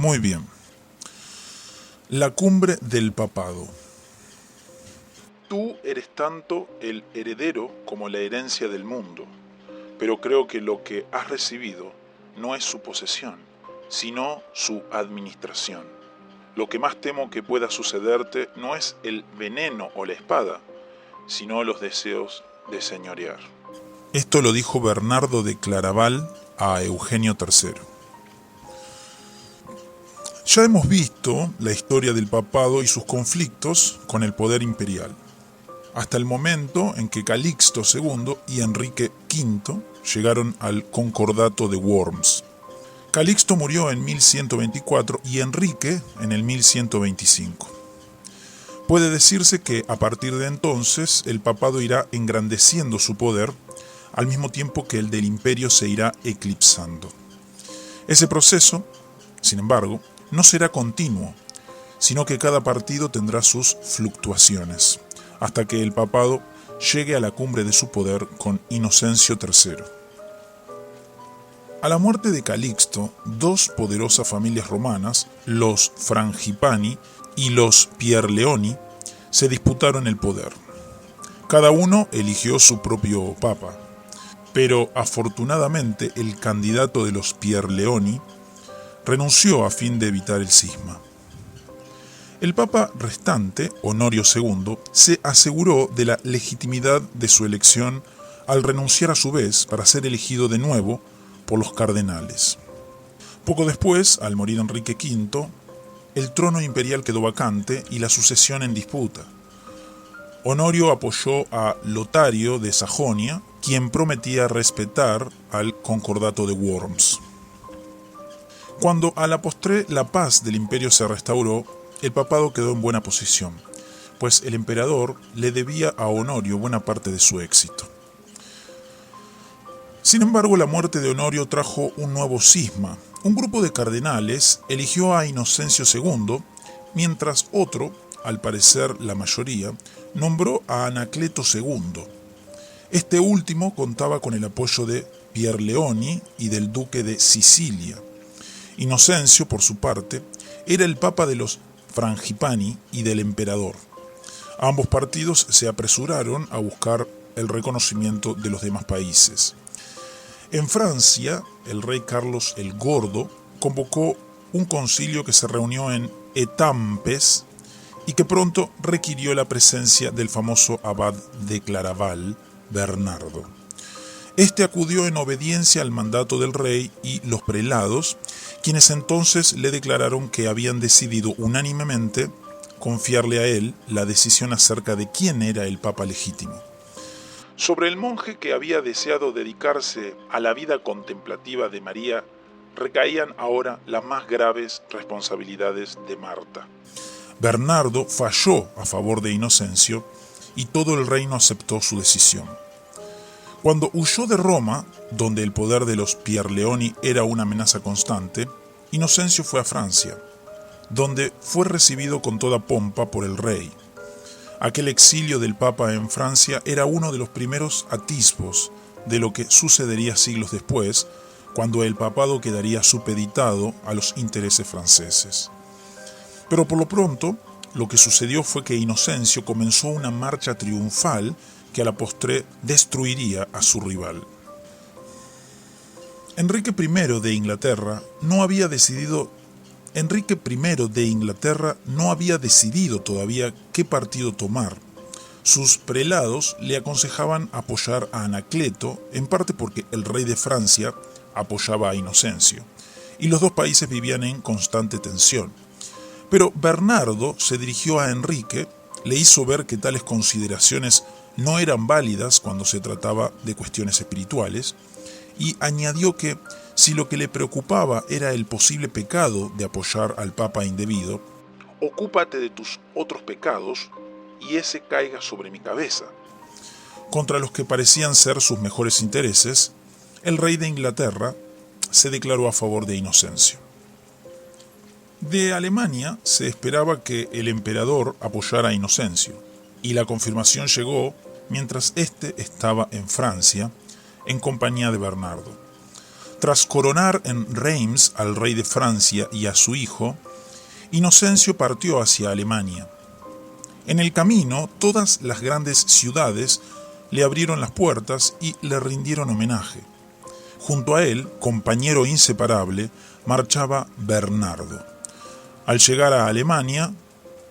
Muy bien. La cumbre del papado. Tú eres tanto el heredero como la herencia del mundo, pero creo que lo que has recibido no es su posesión, sino su administración. Lo que más temo que pueda sucederte no es el veneno o la espada, sino los deseos de señorear. Esto lo dijo Bernardo de Claraval a Eugenio III. Ya hemos visto la historia del papado y sus conflictos con el poder imperial, hasta el momento en que Calixto II y Enrique V llegaron al Concordato de Worms. Calixto murió en 1124 y Enrique en el 1125. Puede decirse que a partir de entonces el papado irá engrandeciendo su poder al mismo tiempo que el del imperio se irá eclipsando. Ese proceso, sin embargo, no será continuo, sino que cada partido tendrá sus fluctuaciones, hasta que el papado llegue a la cumbre de su poder con Inocencio III. A la muerte de Calixto, dos poderosas familias romanas, los Frangipani y los Pierleoni, se disputaron el poder. Cada uno eligió su propio papa, pero afortunadamente el candidato de los Pierleoni renunció a fin de evitar el cisma. El papa restante, Honorio II, se aseguró de la legitimidad de su elección al renunciar a su vez para ser elegido de nuevo por los cardenales. Poco después, al morir Enrique V, el trono imperial quedó vacante y la sucesión en disputa. Honorio apoyó a Lotario de Sajonia, quien prometía respetar al Concordato de Worms. Cuando a la postre la paz del imperio se restauró, el papado quedó en buena posición, pues el emperador le debía a Honorio buena parte de su éxito. Sin embargo, la muerte de Honorio trajo un nuevo cisma. Un grupo de cardenales eligió a Inocencio II, mientras otro, al parecer la mayoría, nombró a Anacleto II. Este último contaba con el apoyo de Pierleoni y del duque de Sicilia. Inocencio, por su parte, era el papa de los Frangipani y del emperador. Ambos partidos se apresuraron a buscar el reconocimiento de los demás países. En Francia, el rey Carlos el Gordo convocó un concilio que se reunió en Étampes y que pronto requirió la presencia del famoso abad de Claraval, Bernardo. Este acudió en obediencia al mandato del rey y los prelados, quienes entonces le declararon que habían decidido unánimemente confiarle a él la decisión acerca de quién era el papa legítimo. Sobre el monje que había deseado dedicarse a la vida contemplativa de María, recaían ahora las más graves responsabilidades de Marta. Bernardo falló a favor de Inocencio y todo el reino aceptó su decisión. Cuando huyó de Roma, donde el poder de los Pierleoni era una amenaza constante, Inocencio fue a Francia, donde fue recibido con toda pompa por el rey. Aquel exilio del Papa en Francia era uno de los primeros atisbos de lo que sucedería siglos después, cuando el papado quedaría supeditado a los intereses franceses. Pero por lo pronto, lo que sucedió fue que Inocencio comenzó una marcha triunfal que a la postre destruiría a su rival. Enrique I de Inglaterra no había decidido todavía qué partido tomar. Sus prelados le aconsejaban apoyar a Anacleto, en parte porque el rey de Francia apoyaba a Inocencio, y los dos países vivían en constante tensión. Pero Bernardo se dirigió a Enrique, le hizo ver que tales consideraciones no eran válidas cuando se trataba de cuestiones espirituales, y añadió que si lo que le preocupaba era el posible pecado de apoyar al Papa indebido, ocúpate de tus otros pecados y ese caiga sobre mi cabeza. Contra los que parecían ser sus mejores intereses, el rey de Inglaterra se declaró a favor de Inocencio. De Alemania se esperaba que el emperador apoyara a Inocencio, y la confirmación llegó mientras éste estaba en Francia, en compañía de Bernardo. Tras coronar en Reims al rey de Francia y a su hijo, Inocencio partió hacia Alemania. En el camino, todas las grandes ciudades le abrieron las puertas y le rindieron homenaje. Junto a él, compañero inseparable, marchaba Bernardo. Al llegar a Alemania,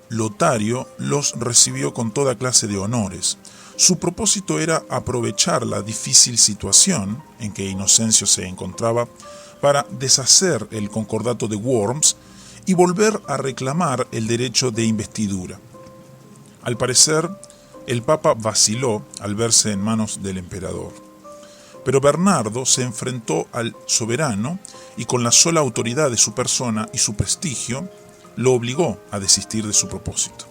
Lotario los recibió con toda clase de honores. Su propósito era aprovechar la difícil situación en que Inocencio se encontraba para deshacer el concordato de Worms y volver a reclamar el derecho de investidura. Al parecer, el Papa vaciló al verse en manos del emperador. Pero Bernardo se enfrentó al soberano y con la sola autoridad de su persona y su prestigio, lo obligó a desistir de su propósito.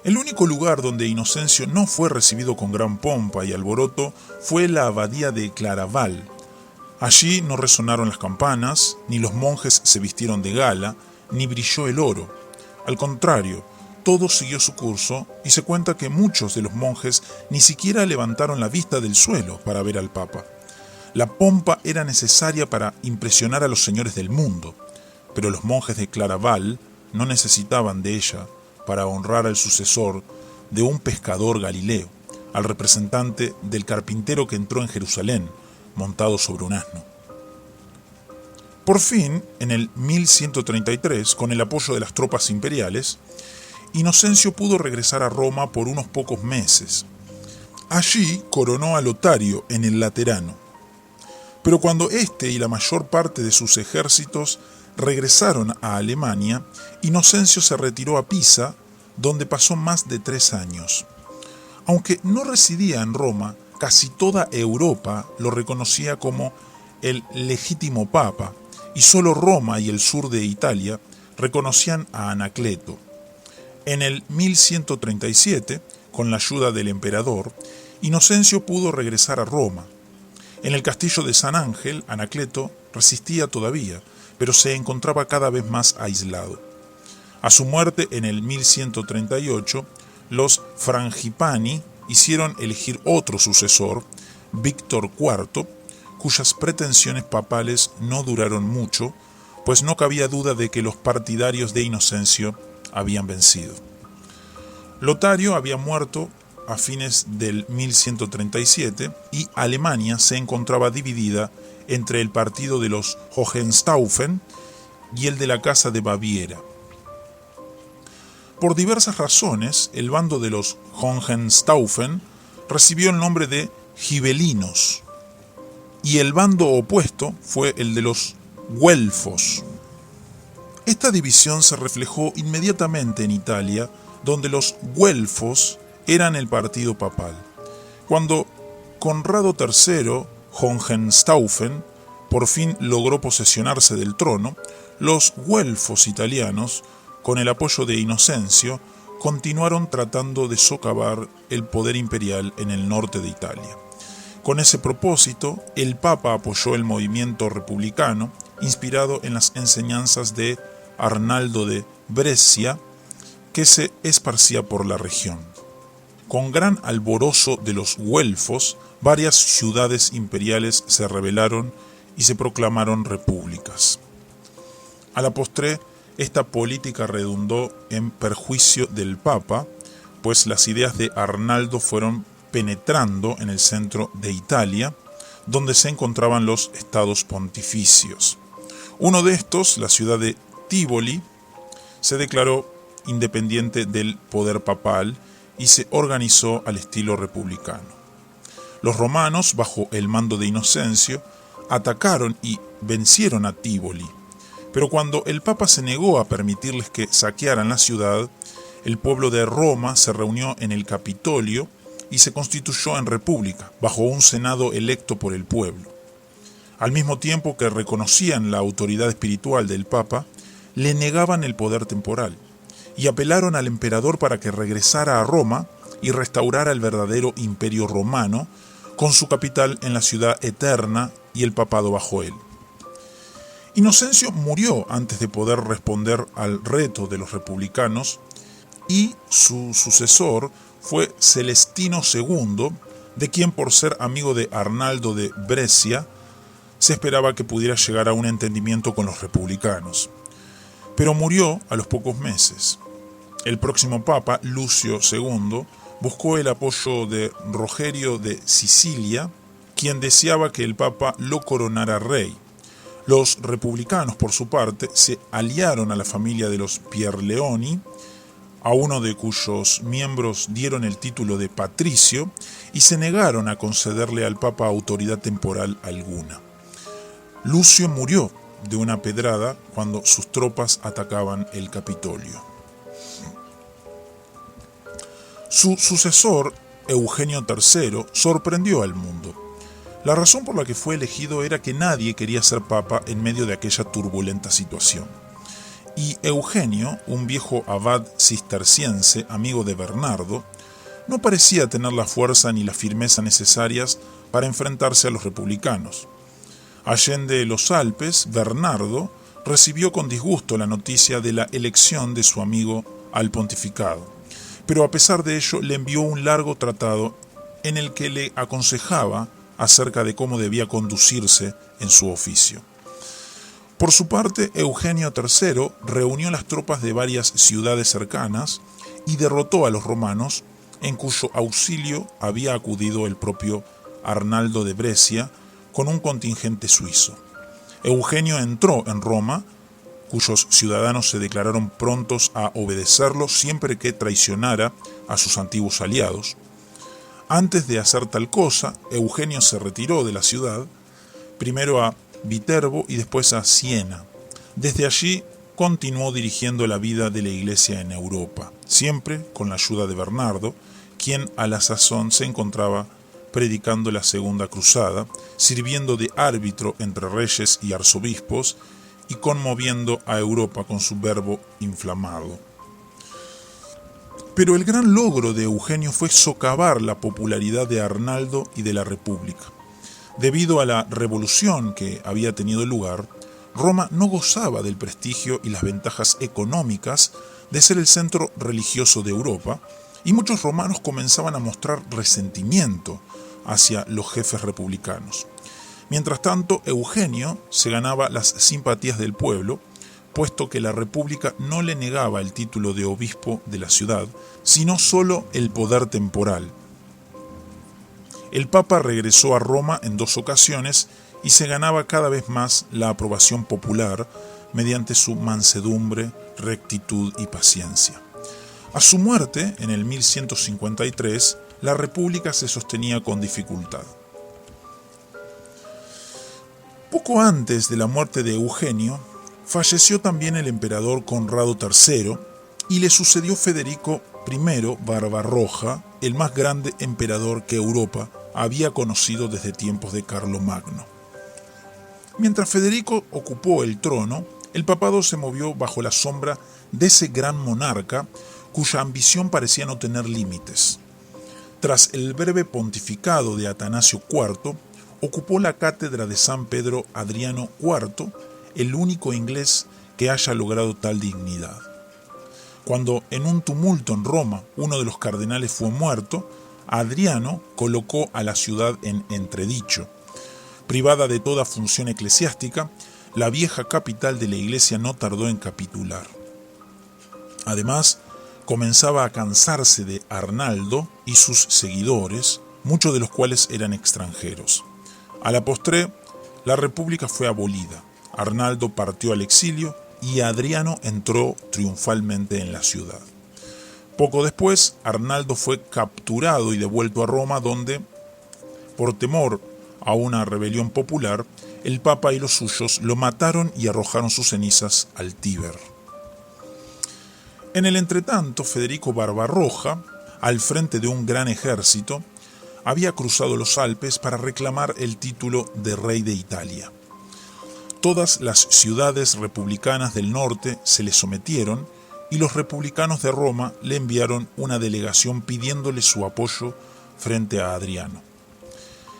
El único lugar donde Inocencio no fue recibido con gran pompa y alboroto fue la abadía de Claraval. Allí no resonaron las campanas, ni los monjes se vistieron de gala, ni brilló el oro. Al contrario, todo siguió su curso y se cuenta que muchos de los monjes ni siquiera levantaron la vista del suelo para ver al Papa. La pompa era necesaria para impresionar a los señores del mundo, pero los monjes de Claraval no necesitaban de ella para honrar al sucesor de un pescador galileo, al representante del carpintero que entró en Jerusalén, montado sobre un asno. Por fin, en el 1133, con el apoyo de las tropas imperiales, Inocencio pudo regresar a Roma por unos pocos meses. Allí coronó a Lotario en el Laterano. Pero cuando éste y la mayor parte de sus ejércitos regresaron a Alemania, Inocencio se retiró a Pisa, donde pasó más de 3 años. Aunque no residía en Roma, casi toda Europa lo reconocía como el legítimo papa, y solo Roma y el sur de Italia reconocían a Anacleto. En el 1137, con la ayuda del emperador, Inocencio pudo regresar a Roma. En el castillo de San Ángel, Anacleto resistía todavía, pero se encontraba cada vez más aislado. A su muerte en el 1138, los Frangipani hicieron elegir otro sucesor, Víctor IV, cuyas pretensiones papales no duraron mucho, pues no cabía duda de que los partidarios de Inocencio habían vencido. Lotario había muerto a fines del 1137 y Alemania se encontraba dividida entre el partido de los Hohenstaufen y el de la Casa de Baviera. Por diversas razones, el bando de los Hohenstaufen recibió el nombre de Gibelinos y el bando opuesto fue el de los Güelfos. Esta división se reflejó inmediatamente en Italia, donde los güelfos eran el partido papal. Cuando Conrado III Hohenstaufen por fin logró posesionarse del trono, los güelfos italianos, con el apoyo de Inocencio, continuaron tratando de socavar el poder imperial en el norte de Italia. Con ese propósito, el Papa apoyó el movimiento republicano, inspirado en las enseñanzas de Arnaldo de Brescia, que se esparcía por la región. Con gran alborozo de los güelfos, varias ciudades imperiales se rebelaron y se proclamaron repúblicas. A la postre, esta política redundó en perjuicio del Papa, pues las ideas de Arnaldo fueron penetrando en el centro de Italia, donde se encontraban los estados pontificios. Uno de estos, la ciudad de Tívoli, se declaró independiente del poder papal y se organizó al estilo republicano. Los romanos, bajo el mando de Inocencio, atacaron y vencieron a Tívoli, pero cuando el Papa se negó a permitirles que saquearan la ciudad, el pueblo de Roma se reunió en el Capitolio y se constituyó en república, bajo un senado electo por el pueblo. Al mismo tiempo que reconocían la autoridad espiritual del Papa, le negaban el poder temporal y apelaron al emperador para que regresara a Roma y restaurara el verdadero imperio romano, con su capital en la ciudad eterna y el papado bajo él. Inocencio murió antes de poder responder al reto de los republicanos y su sucesor fue Celestino II, de quien, por ser amigo de Arnaldo de Brescia, se esperaba que pudiera llegar a un entendimiento con los republicanos. Pero murió a los pocos meses. El próximo papa, Lucio II, buscó el apoyo de Rogerio de Sicilia, quien deseaba que el papa lo coronara rey. Los republicanos, por su parte, se aliaron a la familia de los Pierleoni, a uno de cuyos miembros dieron el título de patricio, y se negaron a concederle al papa autoridad temporal alguna. Lucio murió de una pedrada cuando sus tropas atacaban el Capitolio. Su sucesor, Eugenio III, sorprendió al mundo. La razón por la que fue elegido era que nadie quería ser papa en medio de aquella turbulenta situación. Y Eugenio, un viejo abad cisterciense, amigo de Bernardo, no parecía tener la fuerza ni la firmeza necesarias para enfrentarse a los republicanos. Allende los Alpes, Bernardo recibió con disgusto la noticia de la elección de su amigo al pontificado, pero a pesar de ello le envió un largo tratado en el que le aconsejaba acerca de cómo debía conducirse en su oficio. Por su parte, Eugenio III reunió las tropas de varias ciudades cercanas y derrotó a los romanos, en cuyo auxilio había acudido el propio Arnaldo de Brescia con un contingente suizo. Eugenio entró en Roma, cuyos ciudadanos se declararon prontos a obedecerlo siempre que traicionara a sus antiguos aliados. Antes de hacer tal cosa, Eugenio se retiró de la ciudad, primero a Viterbo y después a Siena. Desde allí continuó dirigiendo la vida de la Iglesia en Europa, siempre con la ayuda de Bernardo, quien a la sazón se encontraba predicando la Segunda Cruzada, sirviendo de árbitro entre reyes y arzobispos y conmoviendo a Europa con su verbo inflamado. Pero el gran logro de Eugenio fue socavar la popularidad de Arnaldo y de la República. Debido a la revolución que había tenido lugar, Roma no gozaba del prestigio y las ventajas económicas de ser el centro religioso de Europa, y muchos romanos comenzaban a mostrar resentimiento hacia los jefes republicanos. Mientras tanto, Eugenio se ganaba las simpatías del pueblo, puesto que la República no le negaba el título de obispo de la ciudad, sino solo el poder temporal. El Papa regresó a Roma en 2 ocasiones y se ganaba cada vez más la aprobación popular mediante su mansedumbre, rectitud y paciencia. A su muerte, en el 1153, la República se sostenía con dificultad. Poco antes de la muerte de Eugenio, falleció también el emperador Conrado III y le sucedió Federico I Barbarroja, el más grande emperador que Europa había conocido desde tiempos de Carlomagno. Mientras Federico ocupó el trono, el papado se movió bajo la sombra de ese gran monarca cuya ambición parecía no tener límites. Tras el breve pontificado de Atanasio IV, ocupó la cátedra de San Pedro Adriano IV, el único inglés que haya logrado tal dignidad. Cuando en un tumulto en Roma uno de los cardenales fue muerto, Adriano colocó a la ciudad en entredicho. Privada de toda función eclesiástica, la vieja capital de la Iglesia no tardó en capitular. Además, comenzaba a cansarse de Arnaldo y sus seguidores, muchos de los cuales eran extranjeros. A la postre, la república fue abolida. Arnaldo partió al exilio y Adriano entró triunfalmente en la ciudad. Poco después, Arnaldo fue capturado y devuelto a Roma, donde, por temor a una rebelión popular, el Papa y los suyos lo mataron y arrojaron sus cenizas al Tíber. En el entretanto, Federico Barbarroja, al frente de un gran ejército, había cruzado los Alpes para reclamar el título de rey de Italia. Todas las ciudades republicanas del norte se le sometieron y los republicanos de Roma le enviaron una delegación pidiéndole su apoyo frente a Adriano.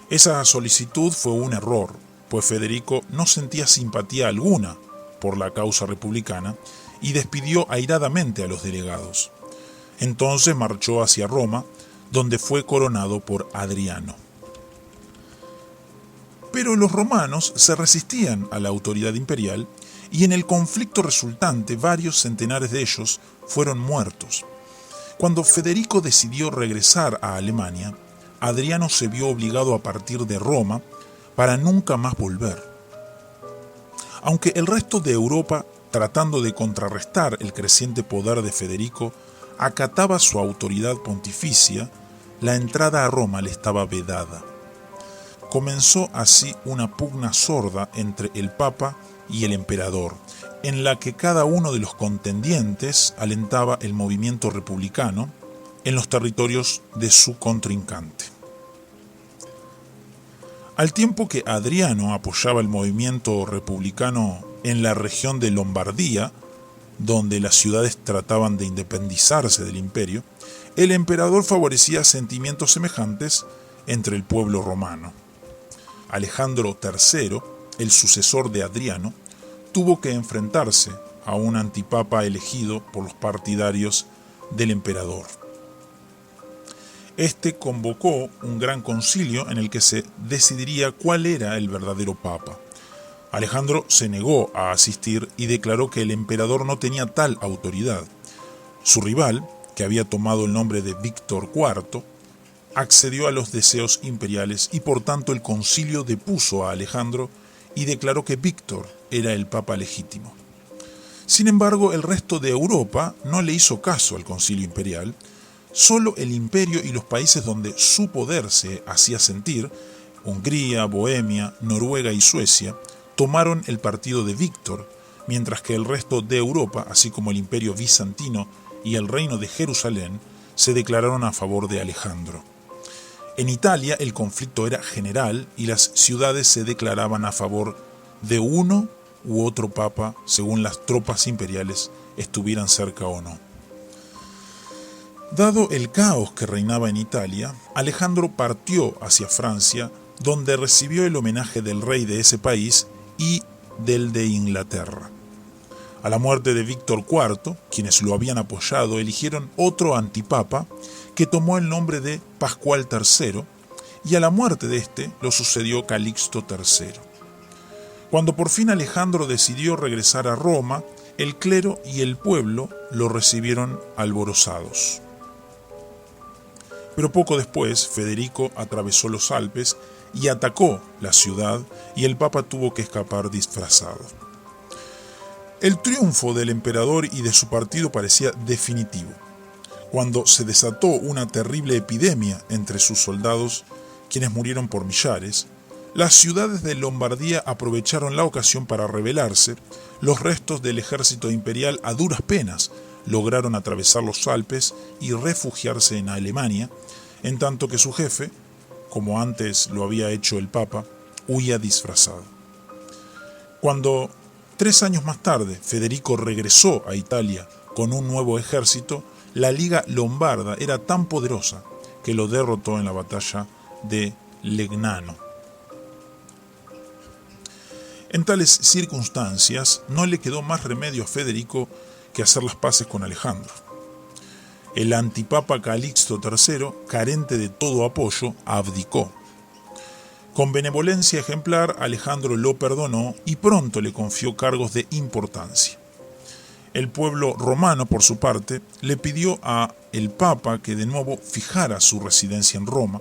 Esa solicitud fue un error, pues Federico no sentía simpatía alguna por la causa republicana y despidió airadamente a los delegados. Entonces marchó hacia Roma, donde fue coronado por Adriano. Pero los romanos se resistían a la autoridad imperial y en el conflicto resultante varios centenares de ellos fueron muertos. Cuando Federico decidió regresar a Alemania, Adriano se vio obligado a partir de Roma para nunca más volver. Aunque el resto de Europa, tratando de contrarrestar el creciente poder de Federico, acataba su autoridad pontificia, la entrada a Roma le estaba vedada. Comenzó así una pugna sorda entre el Papa y el emperador, en la que cada uno de los contendientes alentaba el movimiento republicano en los territorios de su contrincante. Al tiempo que Adriano apoyaba el movimiento republicano en la región de Lombardía, donde las ciudades trataban de independizarse del imperio, el emperador favorecía sentimientos semejantes entre el pueblo romano. Alejandro III, el sucesor de Adriano, tuvo que enfrentarse a un antipapa elegido por los partidarios del emperador. Este convocó un gran concilio en el que se decidiría cuál era el verdadero papa. Alejandro se negó a asistir y declaró que el emperador no tenía tal autoridad. Su rival, que había tomado el nombre de Víctor IV, accedió a los deseos imperiales y por tanto el concilio depuso a Alejandro y declaró que Víctor era el papa legítimo. Sin embargo, el resto de Europa no le hizo caso al concilio imperial. Solo el imperio y los países donde su poder se hacía sentir, Hungría, Bohemia, Noruega y Suecia, tomaron el partido de Víctor, mientras que el resto de Europa, así como el imperio bizantino y el reino de Jerusalén, se declararon a favor de Alejandro. En Italia el conflicto era general y las ciudades se declaraban a favor de uno u otro papa según las tropas imperiales estuvieran cerca o no. Dado el caos que reinaba en Italia, Alejandro partió hacia Francia, donde recibió el homenaje del rey de ese país y del de Inglaterra. A la muerte de Víctor IV, quienes lo habían apoyado eligieron otro antipapa que tomó el nombre de Pascual III, y a la muerte de este lo sucedió Calixto III. Cuando por fin Alejandro decidió regresar a Roma, el clero y el pueblo lo recibieron alborozados. Pero poco después, Federico atravesó los Alpes y atacó la ciudad, y el papa tuvo que escapar disfrazado. El triunfo del emperador y de su partido parecía definitivo, cuando se desató una terrible epidemia entre sus soldados, quienes murieron por millares. Las ciudades de Lombardía aprovecharon la ocasión para rebelarse. Los restos del ejército imperial a duras penas lograron atravesar los Alpes y refugiarse en Alemania, en tanto que su jefe, como antes lo había hecho el Papa, huía disfrazado. Cuando 3 años más tarde Federico regresó a Italia con un nuevo ejército, la Liga Lombarda era tan poderosa que lo derrotó en la batalla de Legnano. En tales circunstancias no le quedó más remedio a Federico que hacer las paces con Alejandro. El antipapa Calixto III, carente de todo apoyo, abdicó. Con benevolencia ejemplar, Alejandro lo perdonó y pronto le confió cargos de importancia. El pueblo romano, por su parte, le pidió a el Papa que de nuevo fijara su residencia en Roma.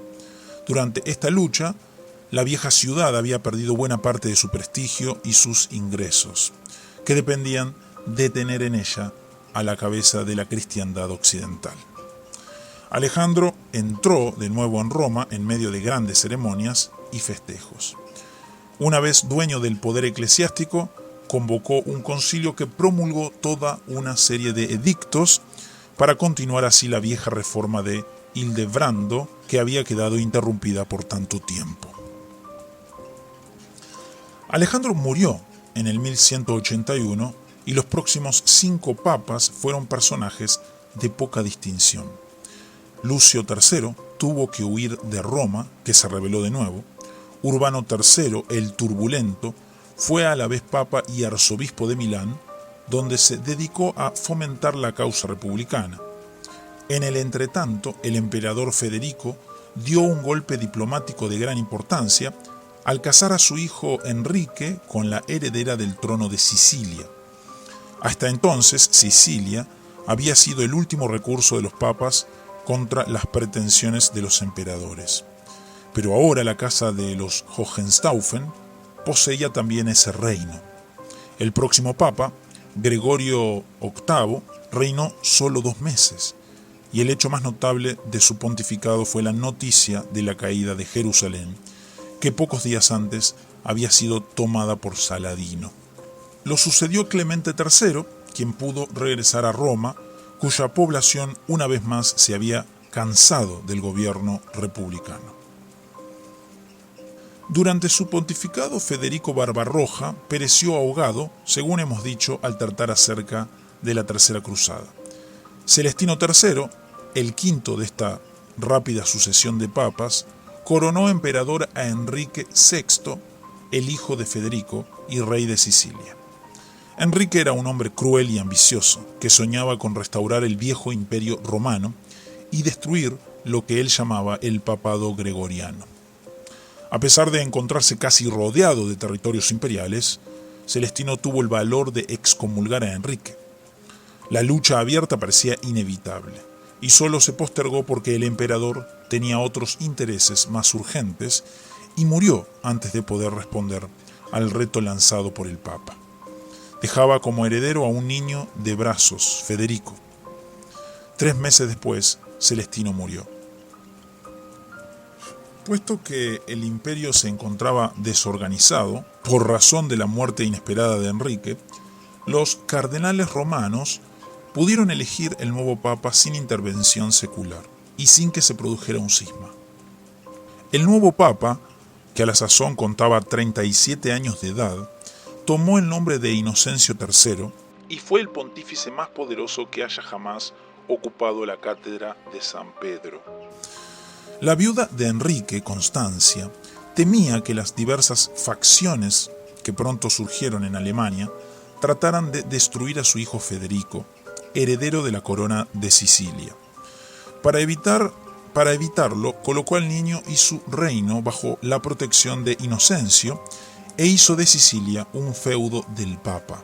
Durante esta lucha, la vieja ciudad había perdido buena parte de su prestigio y sus ingresos, que dependían de tener en ella a la cabeza de la cristiandad occidental. Alejandro entró de nuevo en Roma en medio de grandes ceremonias y festejos. Una vez dueño del poder eclesiástico, convocó un concilio que promulgó toda una serie de edictos para continuar así la vieja reforma de Hildebrando que había quedado interrumpida por tanto tiempo. Alejandro murió en el 1181 y los próximos 5 papas fueron personajes de poca distinción. Lucio III tuvo que huir de Roma, que se rebeló de nuevo. Urbano III, el turbulento, fue a la vez papa y arzobispo de Milán, donde se dedicó a fomentar la causa republicana. En el entretanto, el emperador Federico dio un golpe diplomático de gran importancia, al casar a su hijo Enrique con la heredera del trono de Sicilia. Hasta entonces, Sicilia había sido el último recurso de los papas contra las pretensiones de los emperadores. Pero ahora la casa de los Hohenstaufen poseía también ese reino. El próximo papa, Gregorio VIII, reinó solo 2 meses, y el hecho más notable de su pontificado fue la noticia de la caída de Jerusalén, que pocos días antes había sido tomada por Saladino. Lo sucedió Clemente III, quien pudo regresar a Roma, cuya población una vez más se había cansado del gobierno republicano. Durante su pontificado, Federico Barbarroja pereció ahogado, según hemos dicho, al tratar acerca de la Tercera Cruzada. Celestino III, el quinto de esta rápida sucesión de papas, coronó emperador a Enrique VI, el hijo de Federico y rey de Sicilia. Enrique era un hombre cruel y ambicioso, que soñaba con restaurar el viejo imperio romano y destruir lo que él llamaba el papado gregoriano. A pesar de encontrarse casi rodeado de territorios imperiales, Celestino tuvo el valor de excomulgar a Enrique. La lucha abierta parecía inevitable, y solo se postergó porque el emperador tenía otros intereses más urgentes y murió antes de poder responder al reto lanzado por el Papa. Dejaba como heredero a un niño de brazos, Federico. 3 meses después, Celestino murió. Puesto que el imperio se encontraba desorganizado por razón de la muerte inesperada de Enrique, los cardenales romanos pudieron elegir el nuevo papa sin intervención secular y sin que se produjera un cisma. El nuevo papa, que a la sazón contaba 37 años de edad, tomó el nombre de Inocencio III y fue el pontífice más poderoso que haya jamás ocupado la cátedra de San Pedro. La viuda de Enrique, Constancia, temía que las diversas facciones que pronto surgieron en Alemania trataran de destruir a su hijo Federico, heredero de la corona de Sicilia. Para evitarlo, colocó al niño y su reino bajo la protección de Inocencio e hizo de Sicilia un feudo del Papa.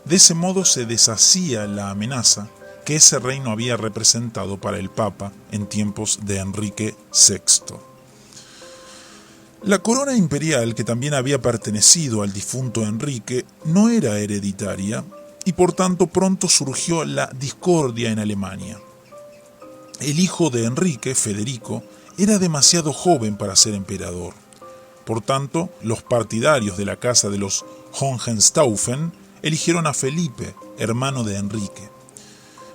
De ese modo se deshacía la amenaza que ese reino había representado para el Papa en tiempos de Enrique VI. La corona imperial, que también había pertenecido al difunto Enrique, no era hereditaria y por tanto pronto surgió la discordia en Alemania. El hijo de Enrique, Federico, era demasiado joven para ser emperador. Por tanto, los partidarios de la casa de los Hohenstaufen eligieron a Felipe, hermano de Enrique.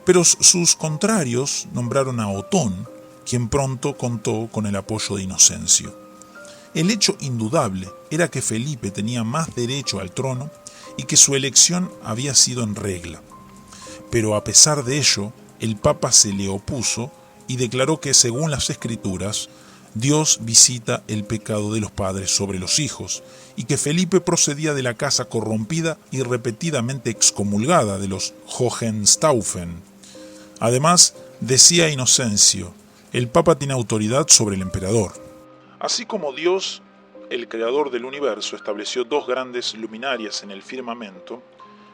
Pero sus contrarios nombraron a Otón, quien pronto contó con el apoyo de Inocencio. El hecho indudable era que Felipe tenía más derecho al trono y que su elección había sido en regla. Pero a pesar de ello, el Papa se le opuso y declaró que, según las Escrituras, Dios visita el pecado de los padres sobre los hijos, y que Felipe procedía de la casa corrompida y repetidamente excomulgada de los Hohenstaufen. Además, decía Inocencio, el Papa tiene autoridad sobre el emperador. Así como Dios, el creador del universo, estableció 2 grandes luminarias en el firmamento,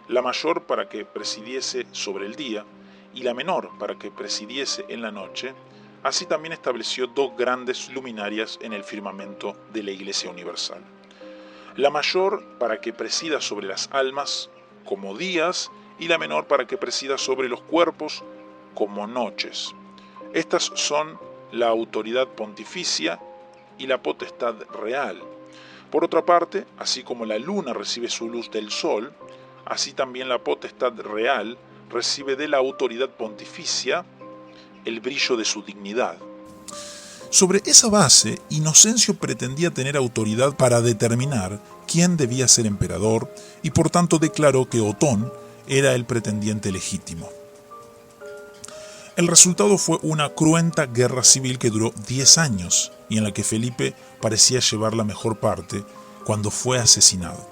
la mayor para que presidiese sobre el día y la menor para que presidiese en la noche, así también estableció 2 grandes luminarias en el firmamento de la Iglesia Universal. La mayor para que presida sobre las almas como días y la menor para que presida sobre los cuerpos como noches. Estas son la autoridad pontificia y la potestad real. Por otra parte, así como la luna recibe su luz del sol, así también la potestad real recibe de la autoridad pontificia el brillo de su dignidad. Sobre esa base, Inocencio pretendía tener autoridad para determinar quién debía ser emperador y por tanto declaró que Otón era el pretendiente legítimo. El resultado fue una cruenta guerra civil que duró 10 años y en la que Felipe parecía llevar la mejor parte cuando fue asesinado.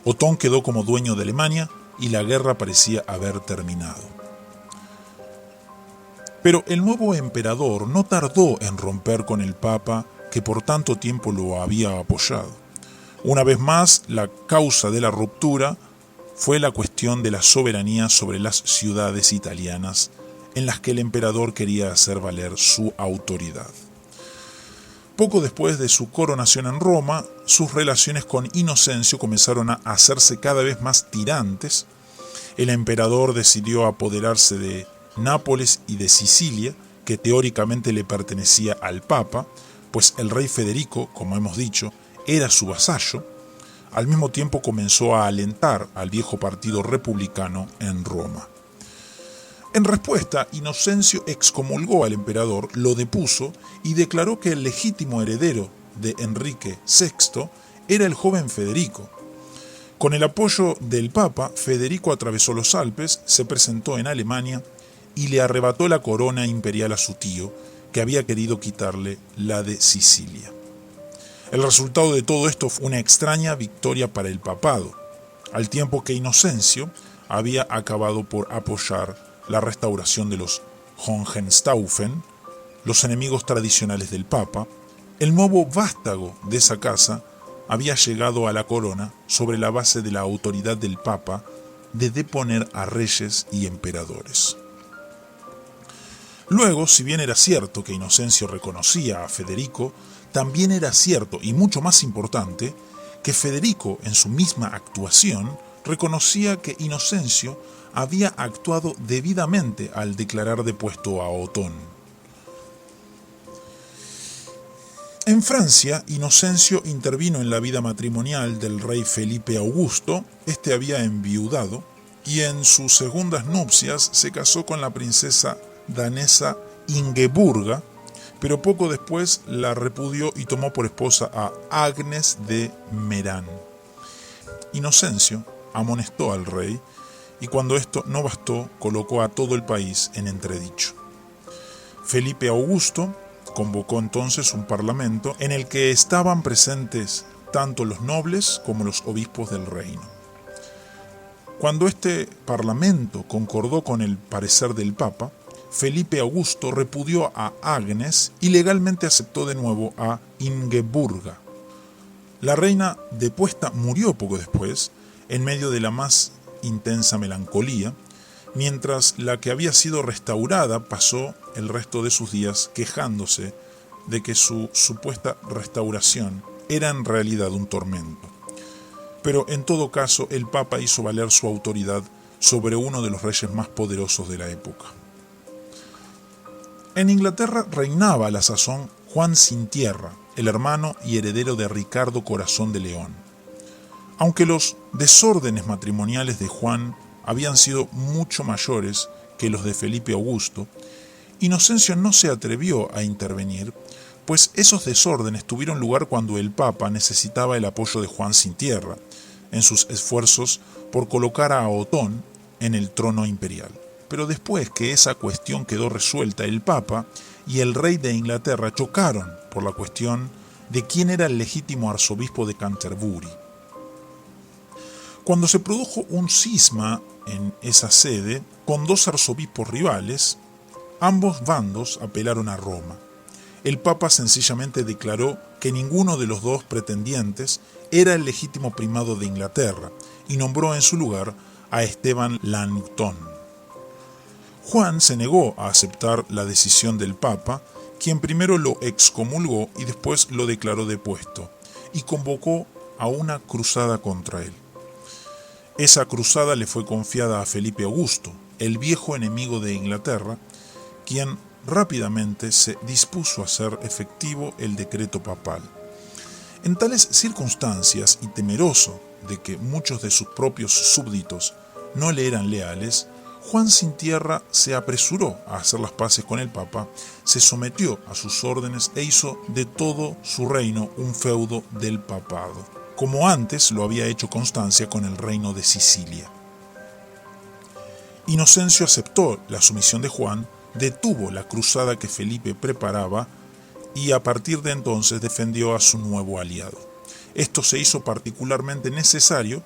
Otón quedó como dueño de Alemania y la guerra parecía haber terminado. Pero el nuevo emperador no tardó en romper con el Papa que por tanto tiempo lo había apoyado. Una vez más, la causa de la ruptura fue la cuestión de la soberanía sobre las ciudades italianas en las que el emperador quería hacer valer su autoridad. Poco después de su coronación en Roma, sus relaciones con Inocencio comenzaron a hacerse cada vez más tirantes. El emperador decidió apoderarse de Nápoles y de Sicilia, que teóricamente le pertenecía al Papa, pues el rey Federico, como hemos dicho, era su vasallo. Al mismo tiempo comenzó a alentar al viejo partido republicano en Roma. En respuesta, Inocencio excomulgó al emperador, lo depuso y declaró que el legítimo heredero de Enrique VI era el joven Federico. Con el apoyo del Papa, Federico atravesó los Alpes, se presentó en Alemania y le arrebató la corona imperial a su tío, que había querido quitarle la de Sicilia. El resultado de todo esto fue una extraña victoria para el papado, al tiempo que Inocencio había acabado por apoyar la restauración de los Hohenstaufen, los enemigos tradicionales del Papa. El nuevo vástago de esa casa había llegado a la corona sobre la base de la autoridad del Papa de deponer a reyes y emperadores. Luego, si bien era cierto que Inocencio reconocía a Federico, también era cierto, y mucho más importante, que Federico, en su misma actuación, reconocía que Inocencio había actuado debidamente al declarar depuesto a Otón. En Francia, Inocencio intervino en la vida matrimonial del rey Felipe Augusto. Este había enviudado y en sus segundas nupcias se casó con la princesa danesa Ingeburga, pero poco después la repudió y tomó por esposa a Agnes de Merán. Inocencio amonestó al rey y cuando esto no bastó, colocó a todo el país en entredicho. Felipe Augusto convocó entonces un parlamento en el que estaban presentes tanto los nobles como los obispos del reino. Cuando este parlamento concordó con el parecer del Papa, Felipe Augusto repudió a Agnes y legalmente aceptó de nuevo a Ingeburga. La reina depuesta murió poco después, en medio de la más intensa melancolía, mientras la que había sido restaurada pasó el resto de sus días quejándose de que su supuesta restauración era en realidad un tormento. Pero en todo caso el Papa hizo valer su autoridad sobre uno de los reyes más poderosos de la época. En Inglaterra reinaba a la sazón Juan sin tierra, el hermano y heredero de Ricardo Corazón de León. Aunque los desórdenes matrimoniales de Juan habían sido mucho mayores que los de Felipe Augusto, Inocencio no se atrevió a intervenir, pues esos desórdenes tuvieron lugar cuando el Papa necesitaba el apoyo de Juan sin tierra, en sus esfuerzos por colocar a Otón en el trono imperial. Pero después que esa cuestión quedó resuelta, el Papa y el rey de Inglaterra chocaron por la cuestión de quién era el legítimo arzobispo de Canterbury. Cuando se produjo un cisma en esa sede, con dos arzobispos rivales, ambos bandos apelaron a Roma. El Papa sencillamente declaró que ninguno de los dos pretendientes era el legítimo primado de Inglaterra y nombró en su lugar a Esteban Langton. Juan se negó a aceptar la decisión del Papa, quien primero lo excomulgó y después lo declaró depuesto, y convocó a una cruzada contra él. Esa cruzada le fue confiada a Felipe Augusto, el viejo enemigo de Inglaterra, quien rápidamente se dispuso a hacer efectivo el decreto papal. En tales circunstancias y temeroso de que muchos de sus propios súbditos no le eran leales, Juan sin tierra se apresuró a hacer las paces con el Papa, se sometió a sus órdenes e hizo de todo su reino un feudo del papado, como antes lo había hecho Constancia con el reino de Sicilia. Inocencio aceptó la sumisión de Juan, detuvo la cruzada que Felipe preparaba y a partir de entonces defendió a su nuevo aliado. Esto se hizo particularmente necesario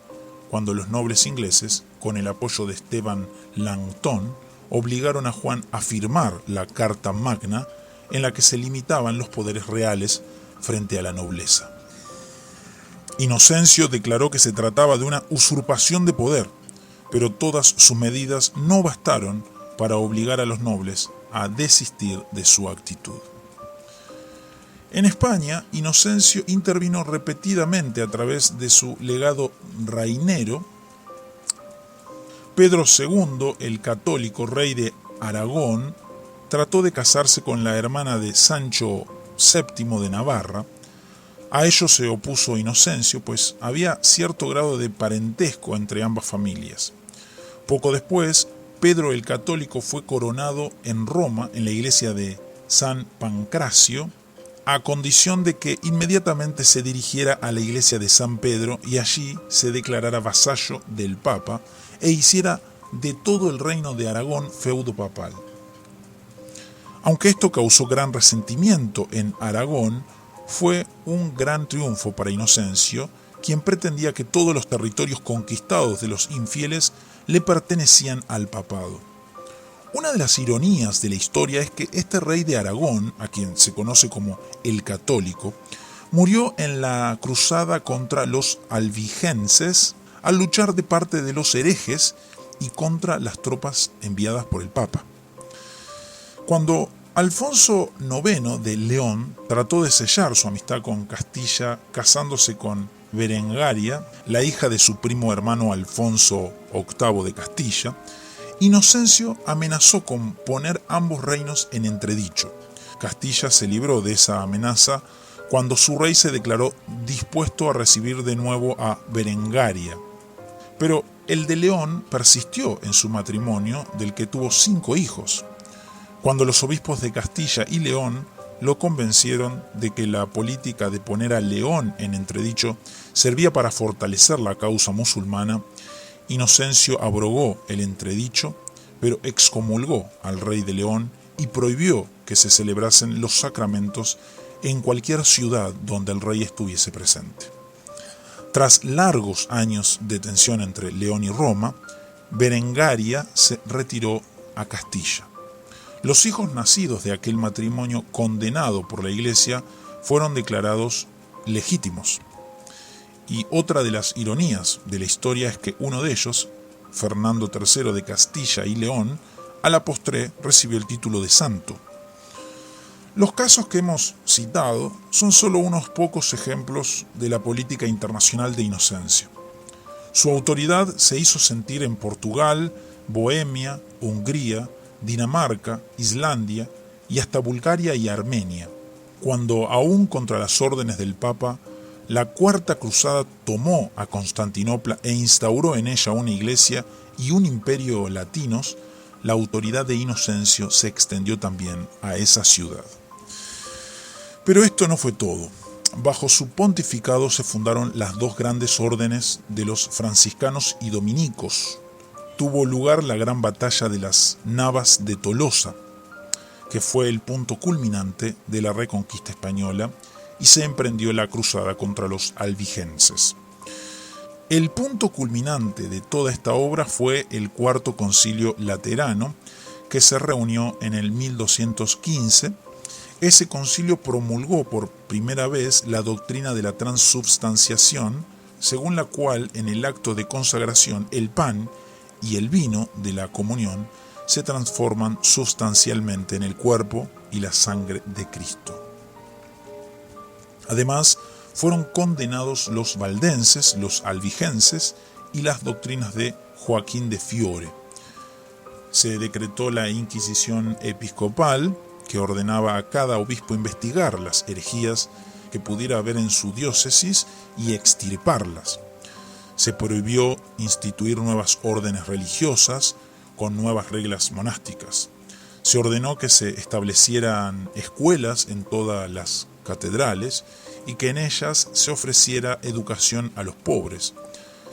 cuando los nobles ingleses, con el apoyo de Esteban Langton, obligaron a Juan a firmar la Carta Magna en la que se limitaban los poderes reales frente a la nobleza. Inocencio declaró que se trataba de una usurpación de poder, pero todas sus medidas no bastaron para obligar a los nobles a desistir de su actitud. En España, Inocencio intervino repetidamente a través de su legado reinero. Pedro II, el católico rey de Aragón, trató de casarse con la hermana de Sancho VII de Navarra. A ello se opuso Inocencio, pues había cierto grado de parentesco entre ambas familias. Poco después, Pedro el Católico fue coronado en Roma, en la iglesia de San Pancracio, a condición de que inmediatamente se dirigiera a la iglesia de San Pedro y allí se declarara vasallo del Papa e hiciera de todo el reino de Aragón feudo papal. Aunque esto causó gran resentimiento en Aragón, fue un gran triunfo para Inocencio, quien pretendía que todos los territorios conquistados de los infieles le pertenecían al papado. Una de las ironías de la historia es que este rey de Aragón, a quien se conoce como el Católico, murió en la cruzada contra los albigenses al luchar de parte de los herejes y contra las tropas enviadas por el Papa. Cuando Alfonso IX de León trató de sellar su amistad con Castilla casándose con Berengaria, la hija de su primo hermano Alfonso VIII de Castilla, Inocencio amenazó con poner ambos reinos en entredicho. Castilla se libró de esa amenaza cuando su rey se declaró dispuesto a recibir de nuevo a Berengaria. Pero el de León persistió en su matrimonio, del que tuvo 5 hijos. Cuando los obispos de Castilla y León lo convencieron de que la política de poner a León en entredicho servía para fortalecer la causa musulmana, Inocencio abrogó el entredicho, pero excomulgó al rey de León y prohibió que se celebrasen los sacramentos en cualquier ciudad donde el rey estuviese presente. Tras largos años de tensión entre León y Roma, Berengaria se retiró a Castilla. Los hijos nacidos de aquel matrimonio condenado por la Iglesia fueron declarados legítimos. Y otra de las ironías de la historia es que uno de ellos, Fernando III de Castilla y León, a la postre recibió el título de santo. Los casos que hemos citado son solo unos pocos ejemplos de la política internacional de Inocencio. Su autoridad se hizo sentir en Portugal, Bohemia, Hungría, Dinamarca, Islandia y hasta Bulgaria y Armenia, cuando aún contra las órdenes del Papa, la Cuarta Cruzada tomó a Constantinopla e instauró en ella una iglesia y un imperio latinos. La autoridad de Inocencio se extendió también a esa ciudad. Pero esto no fue todo. Bajo su pontificado se fundaron las 2 grandes órdenes de los franciscanos y dominicos. Tuvo lugar la gran batalla de las Navas de Tolosa, que fue el punto culminante de la reconquista española, y se emprendió la cruzada contra los albigenses. El punto culminante de toda esta obra fue el Cuarto Concilio Laterano, que se reunió en el 1215. Ese concilio promulgó por primera vez la doctrina de la transubstanciación, según la cual en el acto de consagración el pan y el vino de la comunión se transforman sustancialmente en el cuerpo y la sangre de Cristo. Además, fueron condenados los valdenses, los albigenses y las doctrinas de Joaquín de Fiore. Se decretó la Inquisición episcopal, que ordenaba a cada obispo investigar las herejías que pudiera haber en su diócesis y extirparlas. Se prohibió instituir nuevas órdenes religiosas con nuevas reglas monásticas. Se ordenó que se establecieran escuelas en todas las catedrales y que en ellas se ofreciera educación a los pobres.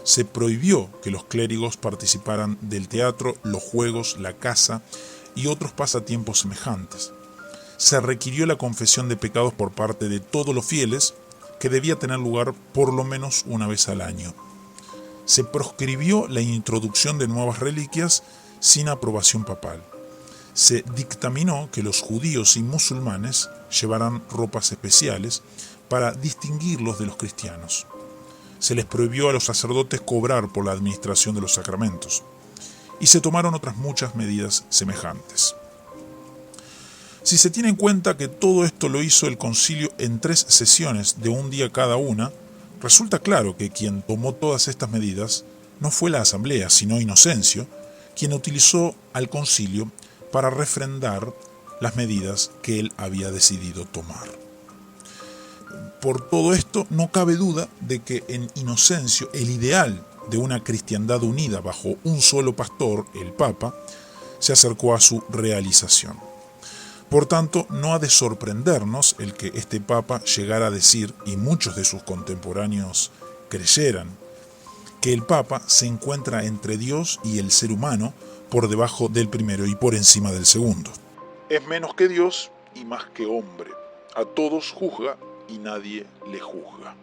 Se prohibió que los clérigos participaran del teatro, los juegos, la caza y otros pasatiempos semejantes. Se requirió la confesión de pecados por parte de todos los fieles, que debía tener lugar por lo menos una vez al año. Se proscribió la introducción de nuevas reliquias sin aprobación papal. Se dictaminó que los judíos y musulmanes llevaran ropas especiales, para distinguirlos de los cristianos. Se les prohibió a los sacerdotes cobrar por la administración de los sacramentos, y se tomaron otras muchas medidas semejantes. Si se tiene en cuenta que todo esto lo hizo el concilio en 3 sesiones de un día cada una, resulta claro que quien tomó todas estas medidas no fue la asamblea, sino Inocencio, quien utilizó al concilio para refrendar las medidas que él había decidido tomar. Por todo esto, no cabe duda de que en Inocencio el ideal de una cristiandad unida bajo un solo pastor, el Papa, se acercó a su realización. Por tanto, no ha de sorprendernos el que este Papa llegara a decir, y muchos de sus contemporáneos creyeran, que el Papa se encuentra entre Dios y el ser humano, por debajo del primero y por encima del segundo. Es menos que Dios y más que hombre. A todos juzga y nadie le juzga.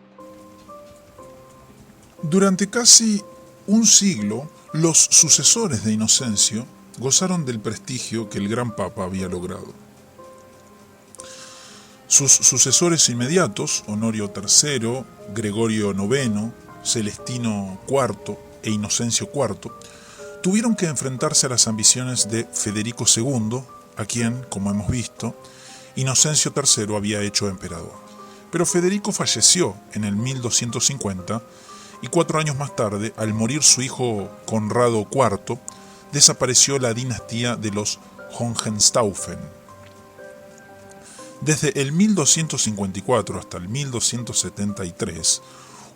Durante casi un siglo, los sucesores de Inocencio gozaron del prestigio que el gran Papa había logrado. Sus sucesores inmediatos, Honorio III, Gregorio IX, Celestino IV e Inocencio IV, tuvieron que enfrentarse a las ambiciones de Federico II, a quien, como hemos visto, Inocencio III había hecho emperador. Pero Federico falleció en el 1250 y 4 años más tarde, al morir su hijo Conrado IV, desapareció la dinastía de los Hohenstaufen. Desde el 1254 hasta el 1273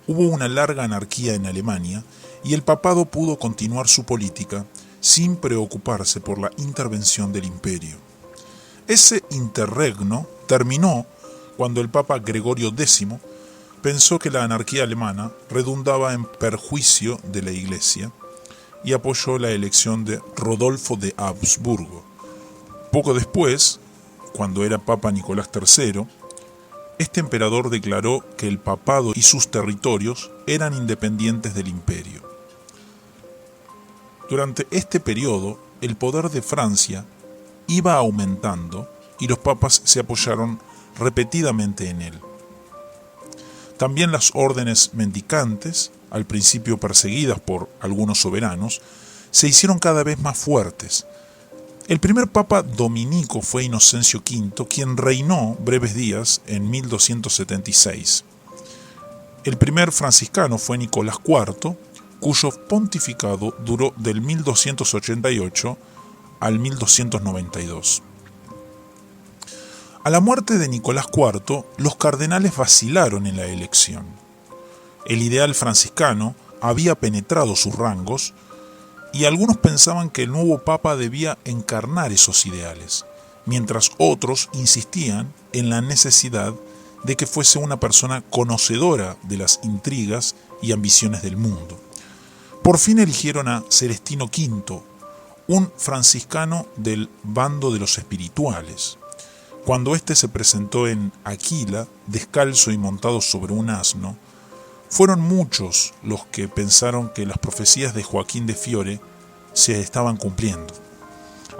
hubo una larga anarquía en Alemania y el papado pudo continuar su política sin preocuparse por la intervención del imperio. Ese interregno terminó cuando el Papa Gregorio X pensó que la anarquía alemana redundaba en perjuicio de la Iglesia y apoyó la elección de Rodolfo de Habsburgo. Poco después, cuando era Papa Nicolás III, este emperador declaró que el papado y sus territorios eran independientes del imperio. Durante este periodo, el poder de Francia iba aumentando y los papas se apoyaron repetidamente en él. También las órdenes mendicantes, al principio perseguidas por algunos soberanos, se hicieron cada vez más fuertes. El primer papa dominico fue Inocencio V, quien reinó breves días en 1276. El primer franciscano fue Nicolás IV, cuyo pontificado duró del 1288 al 1292. A la muerte de Nicolás IV, los cardenales vacilaron en la elección. El ideal franciscano había penetrado sus rangos y algunos pensaban que el nuevo papa debía encarnar esos ideales, mientras otros insistían en la necesidad de que fuese una persona conocedora de las intrigas y ambiciones del mundo. Por fin eligieron a Celestino V, un franciscano del bando de los espirituales. Cuando éste se presentó en Aquila, descalzo y montado sobre un asno, fueron muchos los que pensaron que las profecías de Joaquín de Fiore se estaban cumpliendo.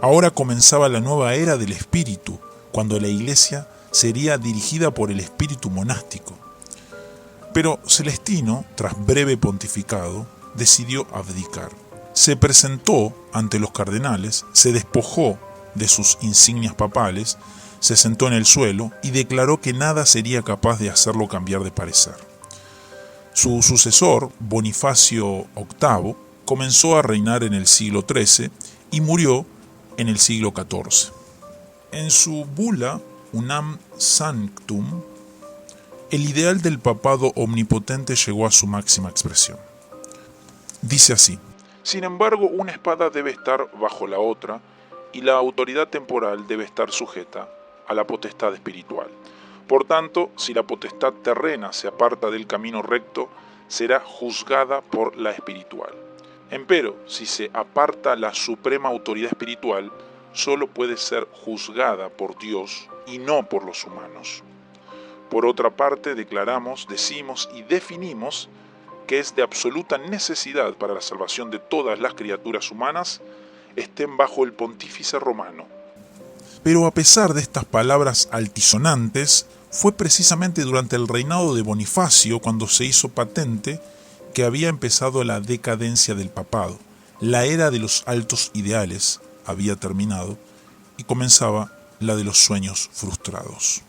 Ahora comenzaba la nueva era del espíritu, cuando la iglesia sería dirigida por el espíritu monástico. Pero Celestino, tras breve pontificado, decidió abdicar. Se presentó ante los cardenales, se despojó de sus insignias papales, se sentó en el suelo y declaró que nada sería capaz de hacerlo cambiar de parecer. Su sucesor, Bonifacio VIII, comenzó a reinar en el siglo XIII y murió en el siglo XIV. En su bula Unam Sanctum, el ideal del papado omnipotente llegó a su máxima expresión. Dice así: sin embargo, una espada debe estar bajo la otra y la autoridad temporal debe estar sujeta a la potestad espiritual. Por tanto, si la potestad terrena se aparta del camino recto, será juzgada por la espiritual. Empero, si se aparta la suprema autoridad espiritual, solo puede ser juzgada por Dios y no por los humanos. Por otra parte, decimos y definimos que es de absoluta necesidad para la salvación de todas las criaturas humanas estén bajo el pontífice romano. Pero a pesar de estas palabras altisonantes, Fue precisamente durante el reinado de Bonifacio cuando se hizo patente que había empezado la decadencia del papado. La era de los altos ideales había terminado y comenzaba la de los sueños frustrados.